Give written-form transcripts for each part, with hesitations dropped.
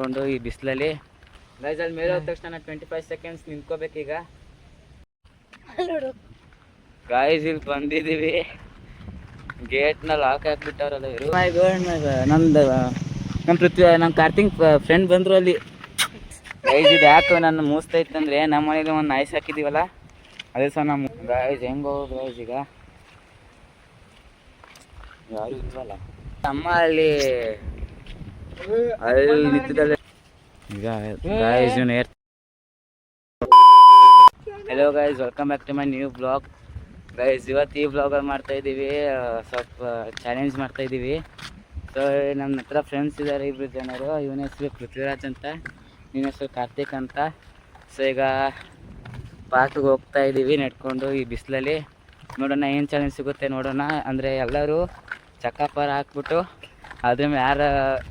ಕೊಂಡು ಈ ಬಿಸಿಲಲ್ಲಿ ಗೈಸ್ ಅಲ್ಲಿ ಮೇಲೆ ಹೋದ ತಕ್ಷಣ 25 ಸೆಕೆಂಡ್ಸ್ ನಿಂತ್ಕೋಬೇಕೀಗ. ಗೈಸ್ ಇಲ್ಲಿ ಬಂದಿದ್ದೀವಿ, ಗೇಟ್ನ ಲಾಕ್ ಹಾಕ್ಬಿಟ್ಟವ್ರಲ್ಲ ಇವರು. ನಮ್ಮ ಕಾರ್ತಿಕ್ ಫ್ರೆಂಡ್ ಬಂದರು ಅಲ್ಲಿ. ಗೈಸ್ ಇದು ಯಾಕೆ ನನ್ನ ಮೂಸ್ತೈತಂದ್ರೆ ನಮ್ಮ ಮನೇಲಿ ಒಂದು ನಾಯಿ ಸಾಕಿದ್ದೀವಲ್ಲ, ಅದೇ ಸಹ ನಮ್ಮ ಗೈಸ್ ಹೆಂಗೆ ಹೋಗೋದು ಗೈಸ್. ಈಗ ಯಾರು ಇಲ್ವಲ್ಲ, ಅಮ್ಮ ಅಲ್ಲಿ ನಿಂತಿದ್ದಲ್ಲ ಈಗ. Guys hello guys, welcome back to my new blog. Guys ಇವತ್ತು ಈ ಬ್ಲಾಗಲ್ಲಿ ಮಾಡ್ತಾಯಿದ್ದೀವಿ, ಸ್ವಲ್ಪ ಚಾಲೆಂಜ್ ಮಾಡ್ತಾಯಿದ್ದೀವಿ. ಸೊ ನಮ್ಮ ಹತ್ರ ಫ್ರೆಂಡ್ಸ್ ಇದ್ದಾರೆ ಇಬ್ಬರು ಜನರು. ಇವನ ಹೆಸರು ಪೃಥ್ವಿರಾಜ್ ಅಂತ, ಇವನ ಹೆಸರು ಕಾರ್ತಿಕ್ ಅಂತ. ಸೊ ಈಗ ಪಾರ್ಕ್ಗೆ ಹೋಗ್ತಾ ಇದ್ದೀವಿ ನಡ್ಕೊಂಡು ಈ ಬಿಸಿಲಲ್ಲಿ. ನೋಡೋಣ ಏನು ಚಾಲೆಂಜ್ ಸಿಗುತ್ತೆ ನೋಡೋಣ. ಅಂದರೆ ಎಲ್ಲರೂ ಚಕ್ಕಾಪಾರ ಹಾಕ್ಬಿಟ್ಟು ಅದ್ರ ಮೇಲೆ ಯಾರು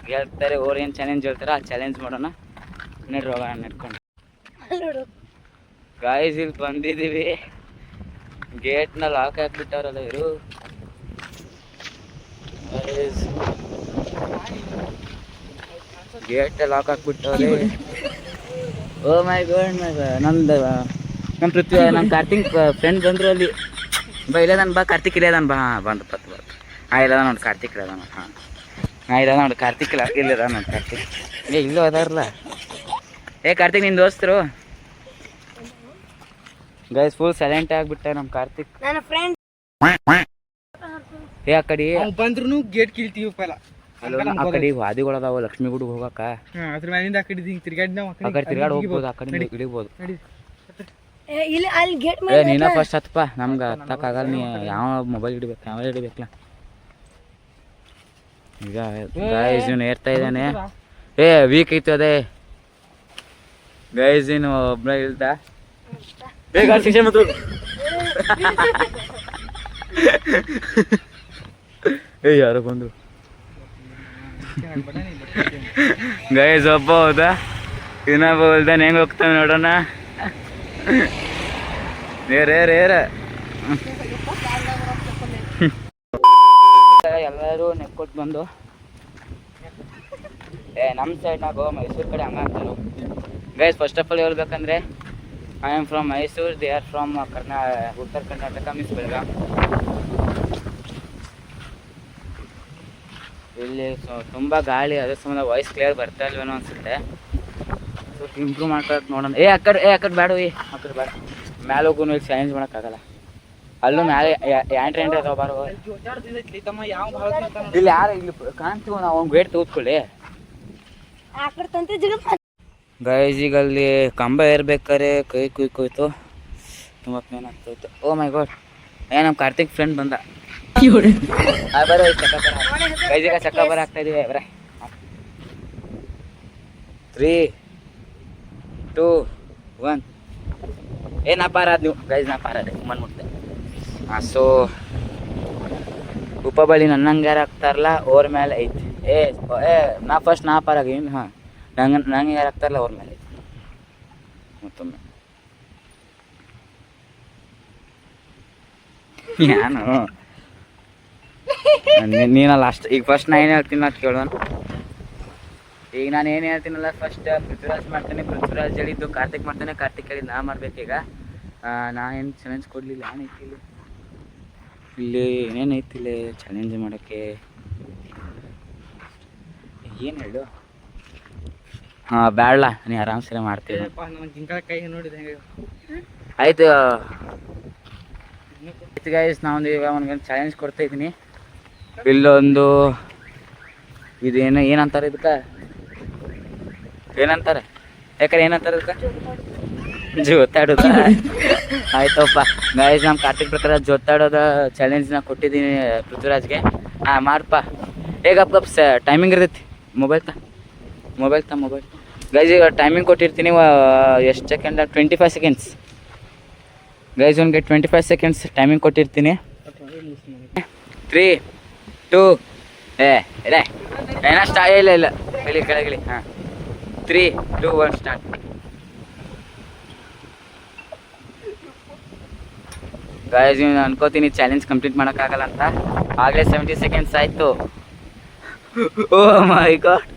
ಹೇಳ್ತಾರೆ ಅವ್ರು ಏನು ಚಾಲೆಂಜ್ ಹೇಳ್ತಾರೆ ಆ ಚಾಲೆಂಜ್ ಮಾಡೋಣ. ನಡ್ರಿ ಹೋಗೋಣ ನಡ್ಕೊಂಡು. ಗಾಯ್ಸ್ ಇಲ್ಲಿ ಬಂದಿದ್ದೀವಿ, ಗೇಟ್ನ ಲಾಕ್ ಹಾಕ್ಬಿಟ್ಟವ್ರಲ್ಲ ಇವರು. ಗೇಟ್ ಲಾಕ್ ಹಾಕ್ಬಿಟ್ಟವ್ರೆ. ಓ ಮೈ ಗಾಡ್, ನಮ್ಮ ಪೃಥ್ವಿ ನಮ್ಮ ಕಾರ್ತಿಕ್ ಫ್ರೆಂಡ್ ಬಂದರು ಅಲ್ಲಿ. ಇಲ್ಲ ನಾನು ಬಾ ಕಾರ್ತಿಕ್ ಇಲ್ಲದಾನ ಬಾ. ಬಂದು ಪತ್ತು ಬರ್ ಇಲ್ಲದ ನೋಡಿ ಕಾರ್ತಿಕ್ ಇಲ್ಲದ ನೋಡಿ. ಇಲ್ಲದ ನೋಡಿ ಕಾರ್ತಿಕ್ ಇಲ್ಲದ ನೋಡಿ ಕಾರ್ತಿಕ್. ಇಲ್ಲೂ ಅದಾರಲ್ಲ. ಕಾರ್ತಿಕ್ ನಿನ್ನ ದೋಸ್ತರು. ಗೈಸ್ ಫುಲ್ ಸೈಲೆಂಟ್ ಆಗಿಬಿಟ್ಟ ನಮ್ಮ ಕಾರ್ತಿಕ್. ಆ ಕಡೆ ಬಂದ್ರು ಗೇಟ್ ಕಿಲ್ತೀವಿ ಪೈಲ. ಆ ಕಡೆ ವಾದಿಗಳದಾವ ಲಕ್ಷ್ಮಿ ಗುಡಿಗೆ ಹೋಗಕ್ಕ. ಅದ್ರ ಮ್ಯಾಲಿಂದ ಆ ಕಡೆ ತಿರ್ಗಾಡಿ ಹೋಗ್ಬೋದು, ಆ ಕಡೆ ಹಿಡಿಬೋದು. ನೀನ ಫಸ್ಟ್ ಹತ್ತಪ್ಪ, ನಮ್ಗೆ ಹತ್ತಕ್ಕಾಗಲ್ಲ. ನೀ ಯಾವ ಮೊಬೈಲ್ ಹಿಡಿಬೇಕು, ಕ್ಯಾಮ್ರಾ ಹಿಡಿಬೇಕಲ್ಲ. ಈಗ ಗೈಸ್ ಇವನು ಏರ್ತಾ ಇದ್ದಾನೆ. ವೀಕ್ ಐತು ಅದೇ ಗೈಸ್. ಇನ್ನು ಒಬ್ಬ ಇಲ್ದ ಶಿಕ್ಷೆ ಮತ್ತು ಯಾರು ಬಂದು ಗೈಸ್ ಒಬ್ಬ ಹೌದಾ, ಇನ್ನೊಬ್ಬ ಹೊಲ್ದಾನೆ. ಹೆಂಗೆ ಹೋಗ್ತಾನೆ ನೋಡೋಣ. ಎಲ್ಲರೂ ನೆಕ್ಕೊಟ್ಟು ಬಂದು ನಮ್ಮ ಸೈಡ್ನಾಗ ಮೈಸೂರು ಕಡೆ ಹಂಗೆ ಆಗ್ತಾರೆ ಗೈಸ್. ಫಸ್ಟ್ ಆಫ್ ಆಲ್ ಹೇಳ್ಬೇಕಂದ್ರೆ I am from Mysuru, they are from ಉತ್ತರ ಕರ್ನಾಟಕ, ಮಿಸ್ ಬೆಳಗಾಂ. ಇಲ್ಲಿ ತುಂಬ ಗಾಳಿ, ಅದ್ರ ಸಂಬಂಧ ವಾಯ್ಸ್ ಕ್ಲಿಯರ್ ಬರ್ತಾ ಇಲ್ವೇನೋ ಅನ್ಸುತ್ತೆ. ಸ್ವಲ್ಪ ಇಂಪ್ರೂವ್ ಮಾಡ್ಕೊಳಕ್ಕೆ ನೋಡೋಣ. ಆ ಕಡೆ ಬೇಡ, ಆ ಕಡೆ ಬೇಡ. ಮ್ಯಾಲೆ ಹೋಗು, ಇಲ್ಲಿ ಚಾಲೆಂಜ್ ಮಾಡೋಕ್ಕಾಗಲ್ಲ. ಅಲ್ಲೂ ಮ್ಯಾಲೆ ಎಂಟ್ರಿ ಅದಾವ ಬಾರೋ. ಇಲ್ಲಿ ಯಾರು ಇಲ್ಲಿ ಕಾಣ್ತೀವ ನಾವು, ಅವ್ನು ವೇಟ್ ತೆಗೆದುಕೊಳ್ಳಿ ಗೈಸ್. ಈಗ ಅಲ್ಲಿ ಕಂಬ ಏರ್ಬೇಕಾರೆ ಕೈ ಕುಯ್ಕೋಯ್ತು, ತುಂಬ ಪೇನ್ ಆಗ್ತಾಯಿತ್ತು. ಓ ಮೈ ಗಾಡ್, ನಮ್ಮ ಕಾರ್ತಿಕ್ ಫ್ರೆಂಡ್ ಬಂದ. ಬರೋ ಚಕ್ಕಾಬರ ಗೈಸ್, ಈಗ ಚಕ್ಕಾಬರ ಆಗ್ತಾ ಇದೀವಿ. ಬರ 3, 2, 1. ನಾ ಪಾರಾದ್ ನೀವು ಗೈಸ್, ನಾ ಪಾರಾದೆ ಮಣ್ಣು ಮುಟ್ದೆ. ಸೊ ಉಪಬಳಿ ನನ್ನಂಗೆ ಯಾರು ಆಗ್ತಾರಲ್ಲ ಅವ್ರ ಮೇಲೆ ಐತಿ. ನಾ ಫಸ್ಟ್ ನಾ ಪಾರಾಗಿ. ಹಾಂ, ನಂಗೆ ಯಾರು ಆಗ್ತಾರಲ್ಲ ಅವ್ರ ಮೇಲೆ ಐತಿ. ಮತ್ತೊಮ್ಮೆ ನಾನು ನೀನಲ್ಲ ಅಷ್ಟು. ಈಗ ಫಸ್ಟ್ ನಾ ಏನು ಹೇಳ್ತೀನಿ ಅಂತ ಕೇಳೋಣ. ಈಗ ನಾನು ಏನು ಹೇಳ್ತೀನಲ್ಲ, ಫಸ್ಟ್ ಪೃಥ್ವಿರಾಜ್ ಮಾಡ್ತೇನೆ, ಪೃಥ್ವಿರಾಜ್ ಹೇಳಿದ್ದು ಕಾರ್ತಿಕ್ ಮಾಡ್ತಾನೆ, ಕಾರ್ತಿಕ್ ಹೇಳಿದ್ದು ನಾ ಮಾಡ್ಬೇಕೀಗ. ನಾ ಏನು ಚಾಲೆಂಜ್ ಕೊಡಲಿಲ್ಲ. ಏನೈತಿ ಇಲ್ಲಿ ಏನೇನೈತಿ ಇಲ್ಲಿ ಚಾಲೆಂಜ್ ಮಾಡೋಕ್ಕೆ? ಏನು ಹೇಳು? ಬ್ಯಾಡಲ್ಲ, ನೀ ಆರಾಮ್ಸೆ ಮಾಡ್ತೀನಿ. ಆಯ್ತು ಗೈಸ್, ನಾವೊಂದು ಈಗ ಒಂದು ಚಾಲೆಂಜ್ ಕೊಡ್ತಾ ಇದ್ದೀನಿ. ಇಲ್ಲೊಂದು ಇದೇನು ಏನಂತಾರೆ ಇದಕ್ಕೆ, ಏನಂತಾರೆ ಯಾಕಂದ್ರೆ ಏನಂತಾರೆ ಇದಕ್ಕೆ? ಜೋತಾಡೋದ. ಆಯ್ತಪ್ಪ ಗೈಸ್, ನಮ್ಮ ಕಾರ್ತಿಕ್ ಪ್ರಕಾರ ಜೋತಾಡೋದ ಚಾಲೆಂಜ್ನ ಕೊಟ್ಟಿದ್ದೀನಿ ಪೃಥ್ವಿರಾಜ್ಗೆ. ಮಾಡಪ್ಪ. ಹೇಗಪ್ಪ ಟೈಮಿಂಗ್ ಇರ್ತೈತಿ. Mobile guys. ಈಗ ಟೈಮಿಂಗ್ ಕೊಟ್ಟಿರ್ತೀನಿ. ಎಷ್ಟು ಸೆಕೆಂಡ್? 25 seconds guys. ಅವ್ನಿಗೆ 25 ಸೆಕೆಂಡ್ಸ್ ಟೈಮಿಂಗ್ ಕೊಟ್ಟಿರ್ತೀನಿ. 3, 2 ಏನೋ ಇಲ್ಲ ಕೆಳಗಿಳಿ. ಹಾಂ, 3, 2, 1 ಸ್ಟಾರ್ಟ್. ಗೈಸ್ ಅನ್ಕೋತೀನಿ ಚಾಲೆಂಜ್ ಕಂಪ್ಲೀಟ್ ಮಾಡೋಕ್ಕಾಗಲ್ಲ ಅಂತ. ಆಗಲೇ 70 ಸೆಕೆಂಡ್ಸ್ ಆಯಿತು. ಓ ಮೈ ಗಾಡ್,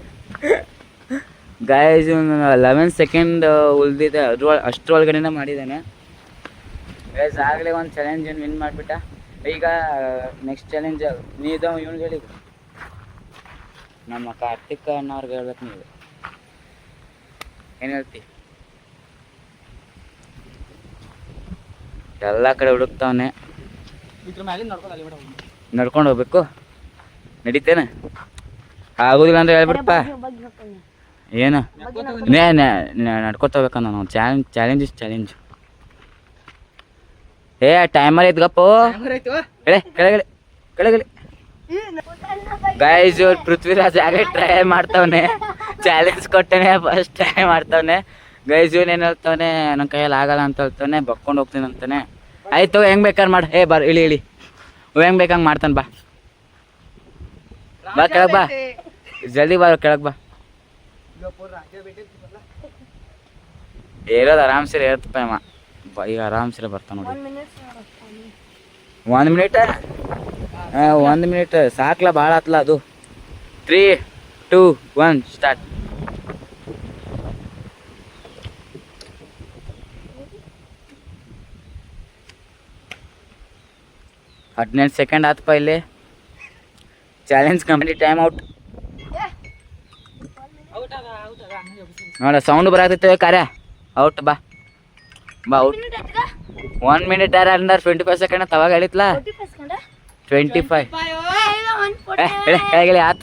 ಗೈಸ್ 11 ಸೆಕೆಂಡ್ ಉಳಿದಿದೆ, ಅಷ್ಟರೊಳಗಡೆನೇ ಮಾಡಿದ್ದಾನೆ ಗೈಸ್. ಆಗಲೇ ಒಂದು ಚಾಲೆಂಜ್ ವಿನ್ ಮಾಡಿಬಿಟ್ಟ. ಈಗ ನೆಕ್ಸ್ಟ್ ಚಾಲೆಂಜ್ ನೀದು ಇವ್ನಿಗೆ ಹೇಳಿ, ನಮ್ಮ ಕಾರ್ತಿಕ್ ಅಣ್ಣವ್ರಿಗೆ ಹೇಳ್ಬೇಕು. ನೀವು ಏನು ಹೇಳ್ತಿ? ಎಲ್ಲ ಕಡೆ ಹುಡುಕ್ತಾವನೆ, ಇದ್ರ ಮೇಲೆ ನಡ್ಕೊಂಡು ಹೋಗ್ಬೇಕು. ನಡೀತೇನೆ? ಆಗೋದಿಲ್ಲ ಅಂದ್ರೆ ಹೇಳ್ಬಿಡಪ್ಪ. ಏನು ನಡ್ಕೊತ ಹೋಗ್ಬೇಕನ್ನ ನಾವು. Challenge is challenge. ಏ ಟೈಮರ್ ಐತ್ಗಪ್ಪು. ಕೆಳಗಡೆ ಕೆಳಗಡೆ ಗೈಸ್. ಇವ್ರು ಪೃಥ್ವಿರಾಜ್ ಆಗೇ ಟ್ರೈ ಮಾಡ್ತಾವನೆ, ಚಾಲೆಂಜ್ ಕೊಟ್ಟನೆ, ಫಸ್ಟ್ ಟ್ರೈ ಮಾಡ್ತಾವನೆ ಗೈಸ್. ಇವ್ನು ಏನು ಹೇಳ್ತಾವನೆ, ನನ್ನ ಕೈಯಲ್ಲಿ ಆಗಲ್ಲ ಅಂತ ಹೇಳ್ತಾನೆ, ಬಕ್ಕೊಂಡು ಹೋಗ್ತೀನಿ ಅಂತಾನೆ. ಆಯ್ತು ಹೆಂಗ್ ಬೇಕಾದ್ರೆ ಮಾಡು. ಏ ಬಾರ್ ಇಳಿ ಹೆಂಗ್ ಬೇಕಂಗೆ ಮಾಡ್ತಾನೆ. ಬಾ ಕೆಳಗೆ ಬಾ, ಜಲ್ದಿ ಬಾ ಕೆಳಗೆ ಬಾ. ಏರೋದು ಆರಾಮ್ಸೆ ಇರುತ್ತಪ್ಪ ಅಮ್ಮ. ಈಗ ಆರಾಮ್ಸೆ ಬರ್ತಾನೆ ನೋಡಿ. 1 ಮಿನಿಟ್? ಹಾಂ 1 ಮಿನಿಟ್ ಸಾಕ್ಲ, ಭಾಳ ಆತ್ಲ ಅದು. 3, 2, 1 ಸ್ಟಾರ್ಟ್. ಹದಿನೆಂಟು ಸೆಕೆಂಡ್ ಆತಪ್ಪ ಇಲ್ಲಿ. Challenge complete. Time out. ನೋಡ ಸೌಂಡ್ ಬರಾಕತ್ತೈತೆ ಕಾರ್ಯ. ಔಟ್. ಬಾ ಔಟ್. 1 ಮಿನಿಟ್ ಅಂಡರ್ 25 ಸೆಕೆಂಡ್ ತವಾಗ ಹೇಳಿತ್ಲಾ. 25 ಹೇಳಿ ಆತ್.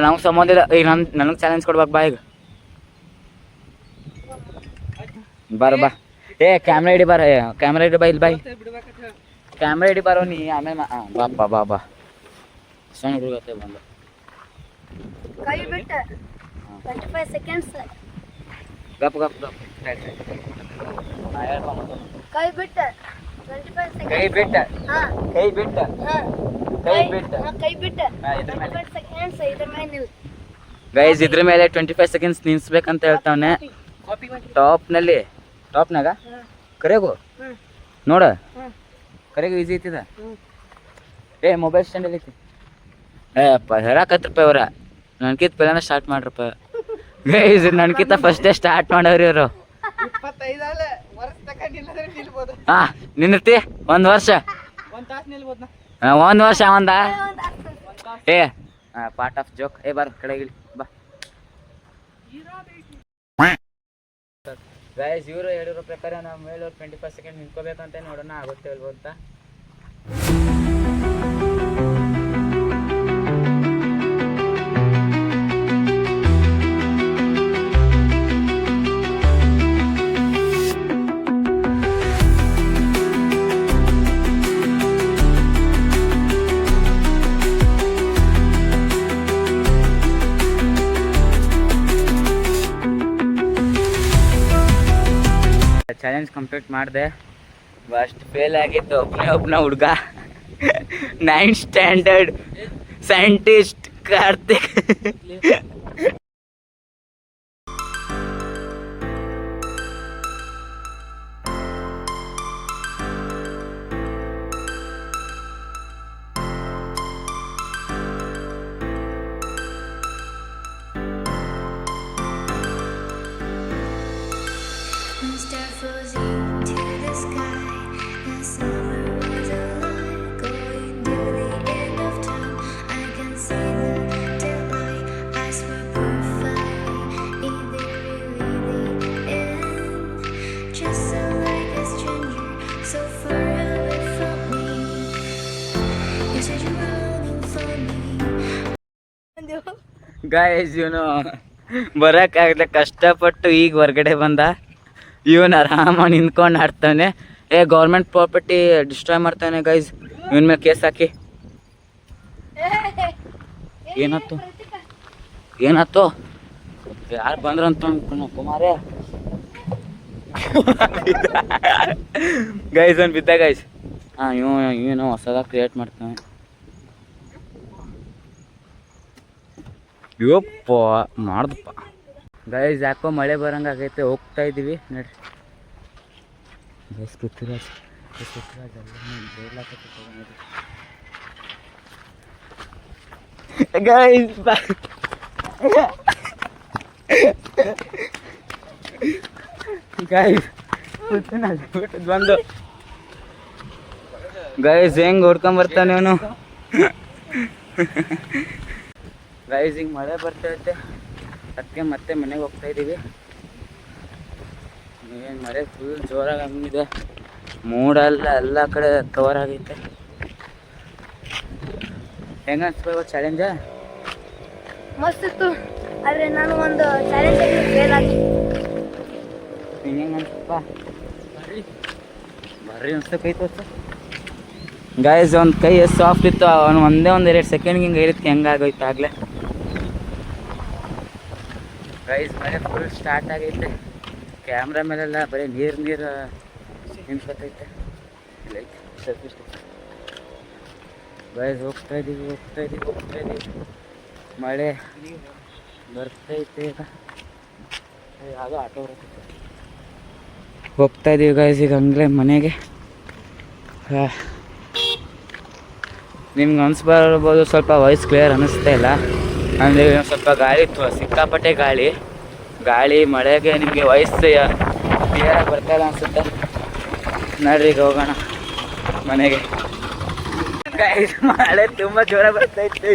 ನಮ್ಗೆ ಸಂಬಂಧ ಇಲ್ಲ. ಈಗ ನನಗೆ ಚಾಲೆಂಜ್ ಕೊಡ್ಬೇಕು. ಬಾ ಈಗ ಬಾ. ಏ ಕ್ಯಾಮ್ರಾ ಹಿಡಿ ಬಾರ, ಕ್ಯಾಮ್ರಾ ಹಿಡಿ ಬಾ. ಇಲ್ಲಿ ಬಾ, ಕ್ಯಾಮ್ರಾ ಹಿಡಿ ಬಾರೋ ನೀ. ಆಮೇಲೆ ಬಾ ಸಣ್ಣ ಹುಡುಗತ್ತೆ ಬಂದು. ಕೈ ಬಿಟ್ಟ 25 ಸೆಕೆಂಡ್ಸ್. ಗಪ್ ಕೈ ಬಿಟ್ಟ 25 ಸೆಕೆಂಡ್ಸ್. ಕೈ ಬಿಟ್ಟ ಹಾ ಕೈ ಬಿಟ್ಟ ಹಾ ಕೈ ಬಿಟ್ಟ ಕೈ ಬಿಟ್ಟ ಇದ್ರ ಮೇಲೆ 25 ಸೆಕೆಂಡ್ಸ್. ಇದ್ರ ಮೇಲೆ ನಿಲ್ ಗೈಸ್. ಇದ್ರ ಮೇಲೆ 25 ಸೆಕೆಂಡ್ಸ್ ನಿಲ್ಸ್ಬೇಕಂತ ಹೇಳ್ತಾವನೆ. ಟಾಪ್ನಾಗ ಕರೆಗು ನೋಡ, ಕರೆಗೂ ಈಸಿ ಐತಿದ. ಏ ಮೊಬೈಲ್ ಸ್ಟ್ಯಾಂಡ್ ಐತಿ. ಏಪ್ಪ ಹೇಳಕತ್ರಪ್ಪ ಇವ್ರ. ನನ್ಕಿಂತ ಪೆಲನ ಸ್ಟಾರ್ಟ್ ಮಾಡ್ರಪ್ಪ ಗೈಸ್. ನನ್ಕಿಂತ ಫಸ್ಟೇ ಸ್ಟಾರ್ಟ್ ಮಾಡವ್ರಿ ಇವರು. 25 ವರ್ಷ ತನಕ ನಿಲ್ಲದ್ರೆ ನಿಲ್ಬೋದು. ಹಾಂ ನಿಂದಿರ್ತಿ 1 ವರ್ಷ. 1 ತಾಸು ನಿಲ್ಬೋದು. 1 ವರ್ಷ ಒಂದ. ಏ ಪಾರ್ಟ್ ಆಫ್ ಜೋಕ್. ಏ ಬಾರ ಕೆಳಗಿಳಿ ಬಾ ಗೈಸ್. ಇವರು ಹೇಳಿರೋ ಪ್ರಕಾರ ನಾವು ಮೇಲೆ 25 ಸೆಕೆಂಡ್ ನಿಂತ್ಕೋಬೇಕಂತ. ನೋಡೋಣ ಆಗುತ್ತೆ ಇಲ್ವೋ ಅಂತ. ಚಾಲೆಂಜ್ ಕಂಪ್ಲೀಟ್ ಮಾಡಿದೆ. ಫಸ್ಟ್ ಫೇಲ್ ಆಗಿತ್ತು ಒಬ್ಬನ ಹುಡುಗ. 9th standard scientist Karthik. Guys ಇವನು ಬರೋಕ್ಕಾಗದೆ ಕಷ್ಟಪಟ್ಟು ಈಗ ಹೊರಗಡೆ ಬಂದ. ಇವನು ಆರಾಮ ನಿಂತ್ಕೊಂಡು ಆಡ್ತಾನೆ. ಗೌರ್ಮೆಂಟ್ ಪ್ರಾಪರ್ಟಿ ಡಿಸ್ಟ್ರಾಯ್ ಮಾಡ್ತಾನೆ ಗೈಸ್. ಇವನ ಮೇಲೆ ಕೇಸ್ ಹಾಕಿ. ಏನಾಯ್ತು ಯಾರು ಬಂದ್ರಂತ ಕುಮಾರೇ. ಗೈಸ್ ಅವ್ನು ಬಿದ್ದ ಗೈಸ್. ಹಾಂ ಇವನು ಹೊಸದಾಗಿ ಕ್ರಿಯೇಟ್ ಮಾಡ್ತಾನೆ. ಇವಪ್ಪ ಮಾಡ್ದಪ್ಪ ಗೈಸ್. ಯಾಕೋ ಮಳೆ ಬರಂಗೆ ಆಗೈತೆ. ಹೋಗ್ತಾ ಇದ್ದೀವಿ ನೋಡ್ರಿ ಗೈಸ್. ಪೃಥ್ವಿರಾಜ್ ಗೈಸ್ ಗೈಸ್ ಬಂದು ಗೈಸ್ ಹೆಂಗ್ ಹೊಡ್ಕೊಂಡ್ ಬರ್ತಾನೆ ಅವನು. ಗೈಸ್ ಹಿಂಗ್ ಮಳೆ ಬರ್ತಾ ಐತೆ, ಅದಕ್ಕೆ ಮತ್ತೆ ಮನೆಗೆ ಹೋಗ್ತಾ ಇದೀವಿ. ಏನು ಮಳೆ ಫುಲ್ ಜೋರಾಗಿ ಹಂಗಿದೆ, ಮೂಡೆಲ್ಲ ಎಲ್ಲ ಕಡೆ ಕವರ್ ಆಗೈತೆ. ಹೆಂಗ ಅನ್ಸ್ಬೋದು ಚಾಲೆಂಜ? ಮಸ್ತ್ ಇತ್ತು, ಆದ್ರೆ ನಾನು ಒಂದು ಚಾಲೆಂಜ್ ಫೇಲ್ ಆಗಿ. ನಿಂಗೆ ಹೆಂಗೆ ಅನ್ಸಪ್ಪ? ಬರ್ರಿ ಅನ್ಸ್ತಕ್ಕೈತು. ಗಾಯ್ಸ್ ಒಂದು ಕೈ ಎಷ್ಟು ಸಾಫ್ಟ್ ಇತ್ತು, ಅವನು ಒಂದೇ ಒಂದು 2 ಸೆಕೆಂಡ್ಗೆ ಹಿಂಗೆ ಇರುತ್ತೆ, ಹೆಂಗಾಗೋಯ್ತು ಆಗಲೇ. ಗೈಸ್ ಮಳೆ ಫುಲ್ ಸ್ಟಾರ್ಟ್ ಆಗೈತೆ, ಕ್ಯಾಮ್ರಾ ಮೇಲೆಲ್ಲ ಬರೀ ನೀರು ನಿಂತ್ಕೊತೈತೆ. ಗೈಸ್ ಹೋಗ್ತಾ ಇದೀವಿ. ಮಳೆ ಬರ್ತೈತೆ ಈಗ, ಯಾವುದೋ ಆಟೋ ಬರ್ತೈತೆ. ಹೋಗ್ತಾ ಇದೀವಿ ಗೈಸ್ ಈಗ ಹಂಗೆ ಮನೆಗೆ. ನಿಮ್ಗೆ ಅನಿಸ್ಬರ್ಬೋದು ಸ್ವಲ್ಪ ವಾಯ್ಸ್ ಕ್ಲಿಯರ್ ಅನ್ನಿಸ್ತಾ ಇಲ್ಲ, ಅಂದರೆ ಸ್ವಲ್ಪ ಗಾಳಿ ಇತ್ತು, ಸಿಕ್ಕಾಪಟ್ಟೆ ಗಾಳಿ ಮಳೆಗೆ ನಿಮಗೆ ವಾಯ್ಸ್ ಕ್ಲಿಯರಾಗಿ ಬರ್ತಾಯಿಲ್ಲ ಅನಿಸುತ್ತೆ. ನೋಡ್ರಿ ಈಗ ಹೋಗೋಣ ಮನೆಗೆ. ಗೈಸ್ ಮಳೆ ತುಂಬ ಜೋರ ಬರ್ತೈತೆ.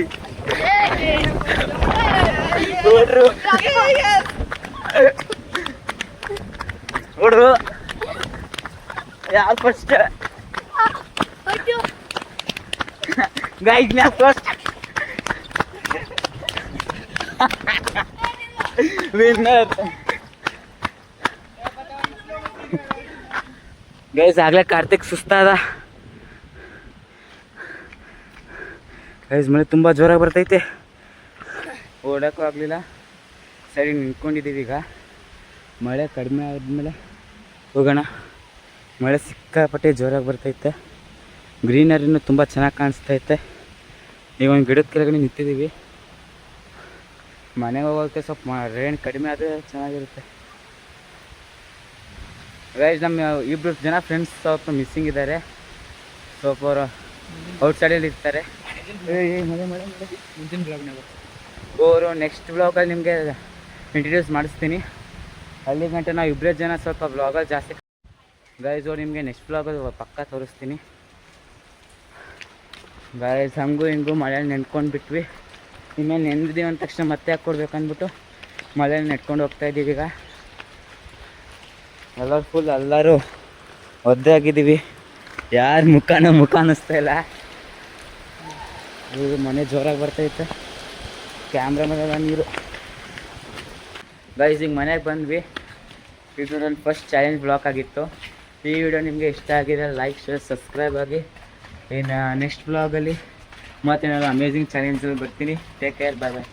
ಹುಡ್ರು ಯಾರು ಫಸ್ಟ್? ಗೈಸ್ ನಾ ಫಸ್ಟ್ ವಿನ್ನರ್. ಗೈಸ್ ಆಗ್ಲೇ ಕಾರ್ತಿಕ್ ಸುಸ್ತಾದ. ಗೈಸ್ ಮಳೆ ತುಂಬ ಜೋರಾಗಿ ಬರ್ತೈತೆ, ಓಡೋಕ್ಕೂ ಆಗಲಿಲ್ಲ, ಸರಿ ನಿಂತ್ಕೊಂಡಿದ್ದೀವಿ. ಈಗ ಮಳೆ ಕಡಿಮೆ ಆದಮೇಲೆ ಹೋಗೋಣ. ಮಳೆ ಸಿಕ್ಕಾಪಟ್ಟೆ ಜೋರಾಗಿ ಬರ್ತೈತೆ, ಗ್ರೀನರಿನೂ ತುಂಬ ಚೆನ್ನಾಗಿ ಕಾಣಿಸ್ತೈತೆ. ಈಗ ಒಂದು ಗಿಡದ ಕೆಳಗಡೆ ನಿಂತಿದ್ದೀವಿ. ಮನೆಗೆ ಹೋಗೋಕ್ಕೆ ಸ್ವಲ್ಪ ರೇಣು ಕಡಿಮೆ ಆದರೆ ಚೆನ್ನಾಗಿರುತ್ತೆ. ಗೈಸ್ ನಮ್ಮ 2 ಜನ ಫ್ರೆಂಡ್ಸ್ ಸ್ವಲ್ಪ ಮಿಸ್ಸಿಂಗ್ ಇದ್ದಾರೆ, ಸ್ವಲ್ಪ ಅವರು ಔಟ್ಸೈಡಲ್ಲಿ ಇರ್ತಾರೆ. ಮುಂದಿನ ಬ್ಲಾಗ್ನಾಗ ಅವರು ನೆಕ್ಸ್ಟ್ ಬ್ಲಾಗಲ್ಲಿ ನಿಮಗೆ ಇಂಟ್ರಡ್ಯೂಸ್ ಮಾಡಿಸ್ತೀನಿ. ಅಲ್ಲಿ ಗಂಟೆ ನಾವು 2 ಜನ ಸ್ವಲ್ಪ ಬ್ಲಾಗಲ್ಲಿ ಜಾಸ್ತಿ. ಗೈಸ್ ನಿಮಗೆ ನೆಕ್ಸ್ಟ್ ಬ್ಲಾಗಲ್ಲಿ ಪಕ್ಕ ತೋರಿಸ್ತೀನಿ. ಗೈಸ್ ಹಂಗೂ ಹಿಂಗೂ ಮಳೆಯಲ್ಲಿ ನೆನ್ಕೊಂಡು ಬಿಟ್ವಿ. ಇನ್ಮೇಲೆ ನೆಂದಿದ್ದೀವಿ ಅಂದ ತಕ್ಷಣ ಮತ್ತೆ ಯಾಕೆ ಕೊಡ್ಬೇಕಂದ್ಬಿಟ್ಟು ಮಳೆಯಲ್ಲಿ ನೆಟ್ಕೊಂಡು ಹೋಗ್ತಾ ಇದ್ದೀವಿ. ಈಗ ಎಲ್ಲರೂ ಫುಲ್ ಎಲ್ಲರೂ ಒದ್ದೆ ಆಗಿದ್ದೀವಿ, ಯಾರ ಮುಖ ಅನ್ನಿಸ್ತಾ ಇಲ್ಲ. ಈಗ ಮನೆ ಜೋರಾಗಿ ಬರ್ತೈತೆ, ಕ್ಯಾಮ್ರಾ ಮೇಲೆಲ್ಲ ನೀರು. ಗೈಸ್ ಈಗ ಮನೆಗೆ ಬಂದ್ವಿ. ಇದು ನನ್ನ ಫಸ್ಟ್ ಚಾಲೆಂಜ್ ಬ್ಲಾಗ್ ಆಗಿತ್ತು. ಈ ವಿಡಿಯೋ ನಿಮಗೆ ಇಷ್ಟ ಆಗಿದೆ ಲೈಕ್ ಶೇರ್ ಸಬ್ಸ್ಕ್ರೈಬ್ ಆಗಿ. ಇನ್ನು ನೆಕ್ಸ್ಟ್ ಬ್ಲಾಗಲ್ಲಿ ಮತ್ತೇನಾದ್ರು ಅಮೇಝಿಂಗ್ ಚಾಲೆಂಜಲ್ಲಿ ಬರ್ತೀನಿ. ಟೇಕ್ ಕೇರ್, ಬಾಯ್ ಬಾಯ್.